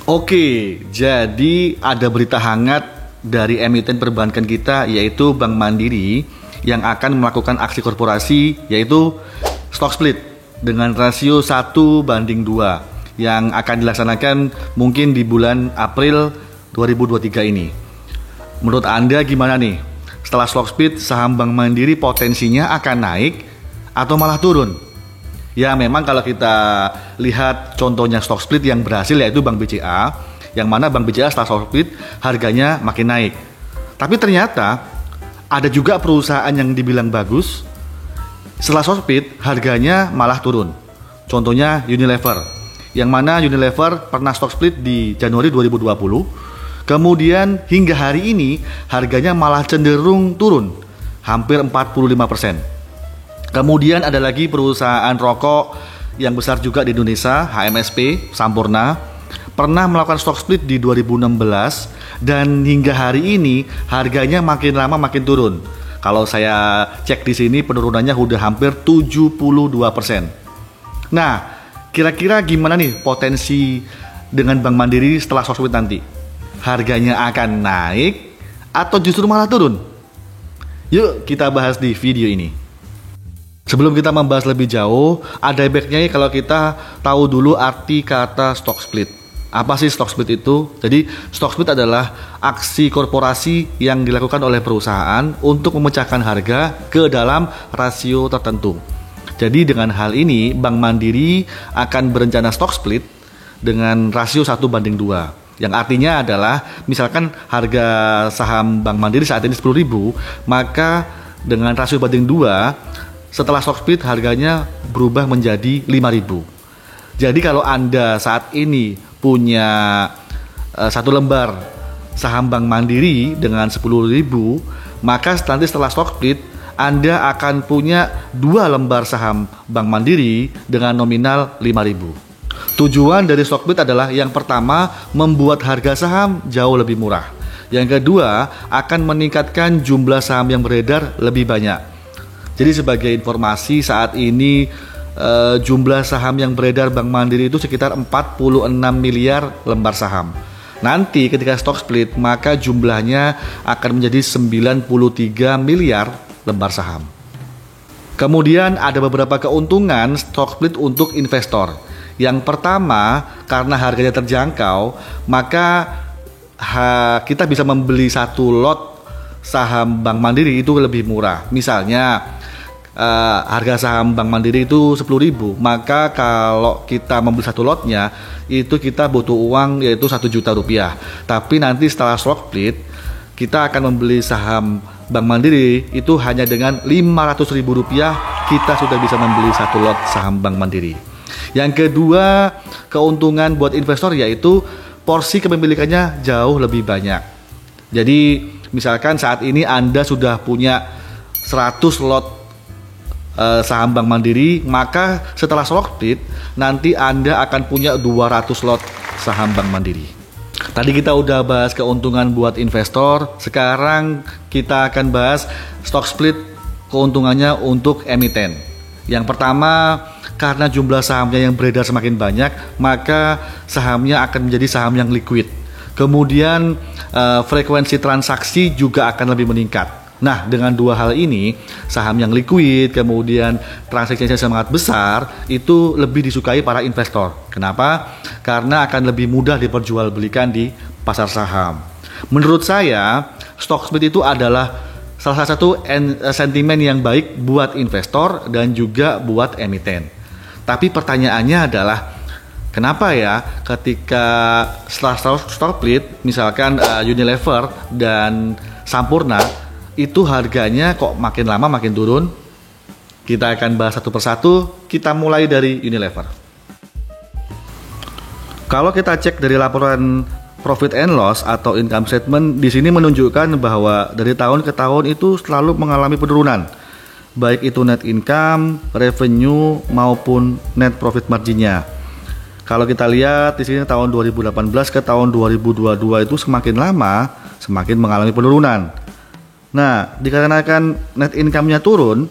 Oke, jadi ada berita hangat dari emiten perbankan kita yaitu Bank Mandiri yang akan melakukan aksi korporasi yaitu stock split dengan rasio 1:2 yang akan dilaksanakan mungkin di bulan April 2023 ini. Menurut Anda gimana nih? Setelah stock split, saham Bank Mandiri potensinya akan naik atau malah turun? Ya memang kalau kita lihat contohnya stock split yang berhasil yaitu Bank BCA, yang mana Bank BCA setelah stock split harganya makin naik. Tapi ternyata ada juga perusahaan yang dibilang bagus, setelah stock split harganya malah turun. Contohnya Unilever, yang mana Unilever pernah stock split di Januari 2020, kemudian hingga hari ini harganya malah cenderung turun, hampir 45%. Kemudian ada lagi perusahaan rokok yang besar juga di Indonesia, HMSP, Sampurna, pernah melakukan stock split di 2016 dan hingga hari ini harganya makin lama makin turun. Kalau saya cek di sini penurunannya udah hampir 72%. Nah, kira-kira gimana nih potensi dengan Bank Mandiri setelah stock split nanti? Harganya akan naik atau justru malah turun? Yuk kita bahas di video ini. Sebelum kita membahas lebih jauh, ada baiknya kalau kita tahu dulu arti kata stock split. Apa sih stock split itu? Jadi stock split adalah aksi korporasi yang dilakukan oleh perusahaan untuk memecahkan harga ke dalam rasio tertentu. Jadi dengan hal ini Bank Mandiri akan berencana stock split dengan rasio 1:2. Yang artinya adalah misalkan harga saham Bank Mandiri saat ini 10.000, maka dengan rasio banding 2 setelah stock split harganya berubah menjadi 5.000. Jadi kalau Anda saat ini punya satu lembar saham Bank Mandiri dengan 10.000, maka nanti setelah stock split Anda akan punya 2 lembar saham Bank Mandiri dengan nominal 5.000. Tujuan dari stock split adalah yang pertama membuat harga saham jauh lebih murah. Yang kedua akan meningkatkan jumlah saham yang beredar lebih banyak. Jadi sebagai informasi saat ini jumlah saham yang beredar Bank Mandiri itu sekitar 46 miliar lembar saham. Nanti ketika stock split maka jumlahnya akan menjadi 93 miliar lembar saham. Kemudian ada beberapa keuntungan stock split untuk investor. Yang pertama, karena harganya terjangkau, maka kita bisa membeli satu lot saham Bank Mandiri itu lebih murah. Misalnya harga saham Bank Mandiri itu 10.000, maka kalau kita membeli satu lotnya itu kita butuh uang yaitu 1 juta rupiah. Tapi nanti setelah stock split kita akan membeli saham Bank Mandiri itu hanya dengan 500.000 rupiah kita sudah bisa membeli satu lot saham Bank Mandiri. Yang kedua keuntungan buat investor yaitu porsi kepemilikannya jauh lebih banyak. Jadi misalkan saat ini Anda sudah punya 100 lot saham Bank Mandiri, maka setelah stock split nanti Anda akan punya 200 lot saham Bank Mandiri. Tadi kita udah bahas keuntungan buat investor, sekarang kita akan bahas stock split keuntungannya untuk emiten. Yang pertama, karena jumlah sahamnya yang beredar semakin banyak, maka sahamnya akan menjadi saham yang liquid. Kemudian frekuensi transaksi juga akan lebih meningkat. Nah, dengan dua hal ini, saham yang liquid, kemudian transaksinya sangat besar, itu lebih disukai para investor. Kenapa? Karena akan lebih mudah diperjualbelikan di pasar saham. Menurut saya, stock split itu adalah salah satu sentimen yang baik buat investor dan juga buat emiten. Tapi pertanyaannya adalah, kenapa ya ketika setelah stock split, misalkan Unilever dan Sampurna, itu harganya kok makin lama makin turun? Kita akan bahas satu persatu. Kita mulai dari Unilever. Kalau kita cek dari laporan profit and loss atau income statement, di sini menunjukkan bahwa dari tahun ke tahun itu selalu mengalami penurunan, baik itu net income, revenue maupun net profit marginnya. Kalau kita lihat di sini tahun 2018 ke tahun 2022 itu semakin lama semakin mengalami penurunan. Nah, dikarenakan net income-nya turun,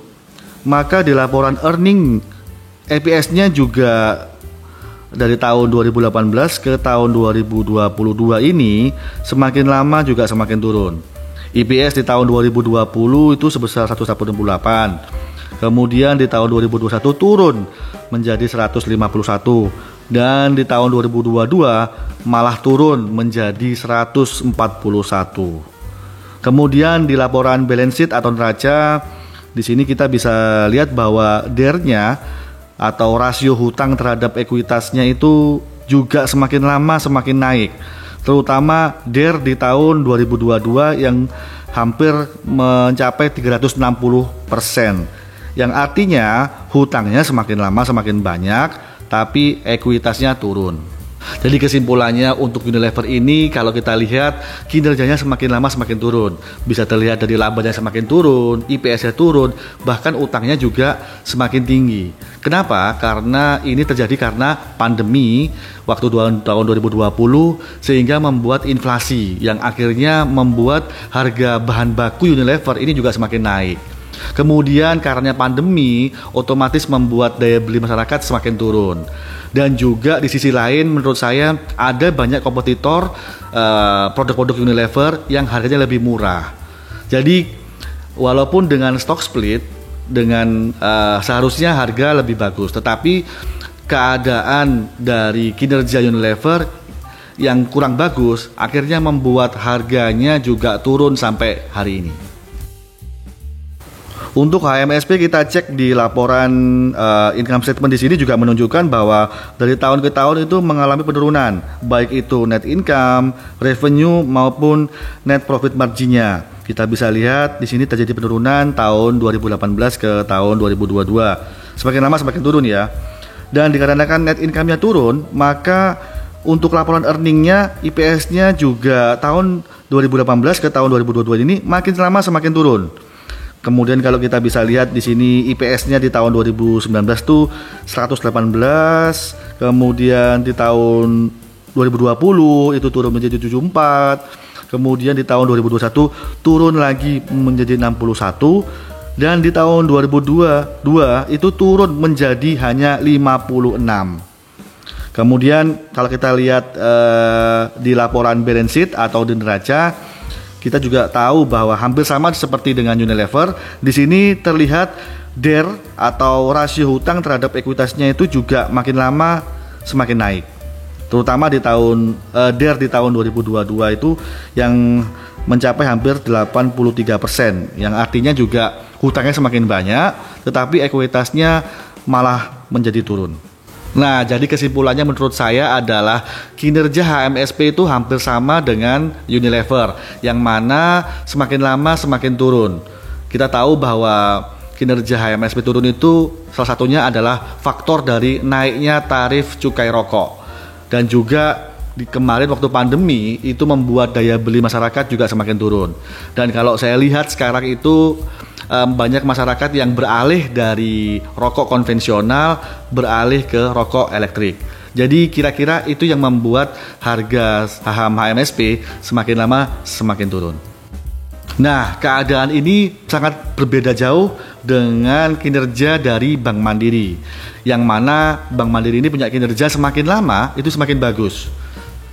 maka di laporan earning EPS-nya juga dari tahun 2018 ke tahun 2022 ini semakin lama juga semakin turun. EPS di tahun 2020 itu sebesar 188. Kemudian di tahun 2021 turun menjadi 151 dan di tahun 2022 malah turun menjadi 141. Kemudian di laporan balance sheet atau neraca, di sini kita bisa lihat bahwa DER-nya atau rasio hutang terhadap ekuitasnya itu juga semakin lama semakin naik. Terutama DER di tahun 2022 yang hampir mencapai 360%. Yang artinya hutangnya semakin lama semakin banyak, tapi ekuitasnya turun. Jadi kesimpulannya untuk Unilever ini kalau kita lihat kinerjanya semakin lama semakin turun. Bisa terlihat dari labanya semakin turun, IPS-nya turun, bahkan utangnya juga semakin tinggi. Kenapa? Karena ini terjadi karena pandemi waktu tahun 2020 sehingga membuat inflasi yang akhirnya membuat harga bahan baku Unilever ini juga semakin naik. Kemudian karena pandemi otomatis membuat daya beli masyarakat semakin turun. Dan juga di sisi lain menurut saya ada banyak kompetitor produk-produk Unilever yang harganya lebih murah. Jadi walaupun dengan stock split dengan seharusnya harga lebih bagus, tetapi keadaan dari kinerja Unilever yang kurang bagus akhirnya membuat harganya juga turun sampai hari ini. Untuk HMSP kita cek di laporan income statement di sini juga menunjukkan bahwa dari tahun ke tahun itu mengalami penurunan, baik itu net income, revenue maupun net profit marginnya. Kita bisa lihat di sini terjadi penurunan tahun 2018 ke tahun 2022. Semakin lama semakin turun ya. Dan dikarenakan net income-nya turun, maka untuk laporan earning-nya, IPS-nya juga tahun 2018 ke tahun 2022 ini makin lama semakin turun. Kemudian kalau kita bisa lihat di sini IPS-nya di tahun 2019 tuh 118, kemudian di tahun 2020 itu turun menjadi 74, kemudian di tahun 2021 turun lagi menjadi 61, dan di tahun 2022 itu turun menjadi hanya 56. Kemudian kalau kita lihat di laporan balance sheet atau di neraca, kita juga tahu bahwa hampir sama seperti dengan Unilever. Di sini terlihat DER atau rasio hutang terhadap ekuitasnya itu juga makin lama semakin naik. Terutama di tahun DER di tahun 2022 itu yang mencapai hampir 83%, yang artinya juga hutangnya semakin banyak, tetapi ekuitasnya malah menjadi turun. Nah, jadi kesimpulannya menurut saya adalah kinerja HMSP itu hampir sama dengan Unilever, yang mana semakin lama semakin turun. Kita tahu bahwa kinerja HMSP turun itu salah satunya adalah faktor dari naiknya tarif cukai rokok. Dan juga di kemarin waktu pandemi itu membuat daya beli masyarakat juga semakin turun. Dan kalau saya lihat sekarang itu banyak masyarakat yang beralih dari rokok konvensional beralih ke rokok elektrik. Jadi kira-kira itu yang membuat harga saham HMSP semakin lama semakin turun. Nah, keadaan ini sangat berbeda jauh dengan kinerja dari Bank Mandiri, yang mana Bank Mandiri ini punya kinerja semakin lama itu semakin bagus.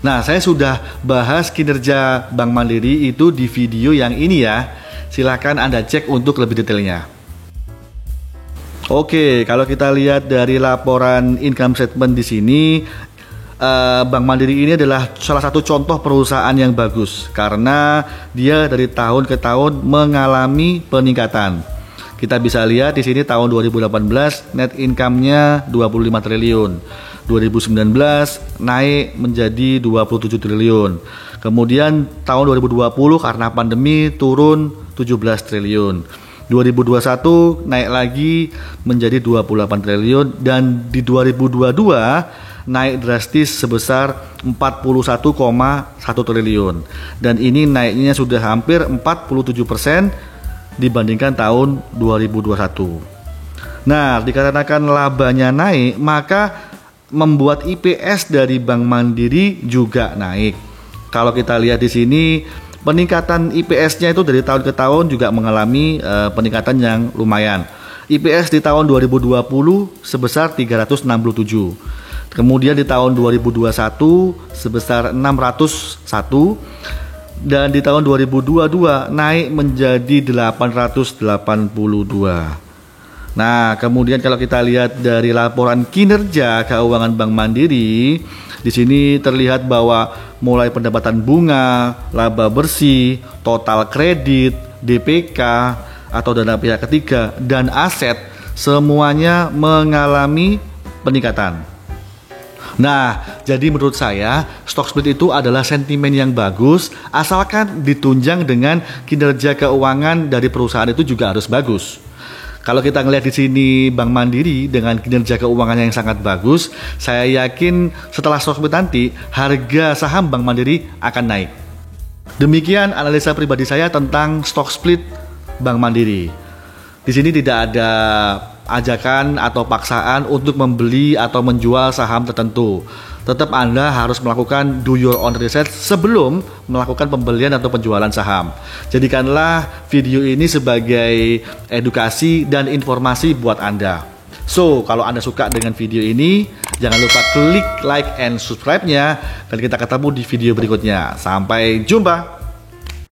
Nah, saya sudah bahas kinerja Bank Mandiri itu di video yang ini ya. Silakan Anda cek untuk lebih detailnya. Oke, kalau kita lihat dari laporan income statement di sini, Bank Mandiri ini adalah salah satu contoh perusahaan yang bagus karena dia dari tahun ke tahun mengalami peningkatan. Kita bisa lihat di sini tahun 2018 net income-nya 25 triliun. 2019 naik menjadi 27 triliun. Kemudian tahun 2020 karena pandemi turun 17 triliun. 2021 naik lagi menjadi 28 triliun dan di 2022 naik drastis sebesar 41,1 triliun. Dan ini naiknya sudah hampir 47% dibandingkan tahun 2021. Nah, dikarenakan labanya naik, maka membuat IPS dari Bank Mandiri juga naik. Kalau kita lihat di sini, peningkatan IPS-nya itu dari tahun ke tahun juga mengalami peningkatan yang lumayan. IPS di tahun 2020 sebesar 367. Kemudian di tahun 2021 sebesar 601 dan di tahun 2022 naik menjadi 882. Nah, kemudian kalau kita lihat dari laporan kinerja keuangan Bank Mandiri, di sini terlihat bahwa mulai pendapatan bunga, laba bersih, total kredit, DPK atau dana pihak ketiga dan aset semuanya mengalami peningkatan. Nah, jadi menurut saya stock split itu adalah sentimen yang bagus asalkan ditunjang dengan kinerja keuangan dari perusahaan itu juga harus bagus. Kalau kita ngelihat di sini Bank Mandiri dengan kinerja keuangannya yang sangat bagus, saya yakin setelah stock split nanti harga saham Bank Mandiri akan naik. Demikian analisa pribadi saya tentang stock split Bank Mandiri. Di sini tidak ada ajakan atau paksaan untuk membeli atau menjual saham tertentu. Tetap Anda harus melakukan do your own research sebelum melakukan pembelian atau penjualan saham. Jadikanlah video ini sebagai edukasi dan informasi buat Anda. So, kalau Anda suka dengan video ini, jangan lupa klik like and subscribe-nya dan kita ketemu di video berikutnya. Sampai jumpa.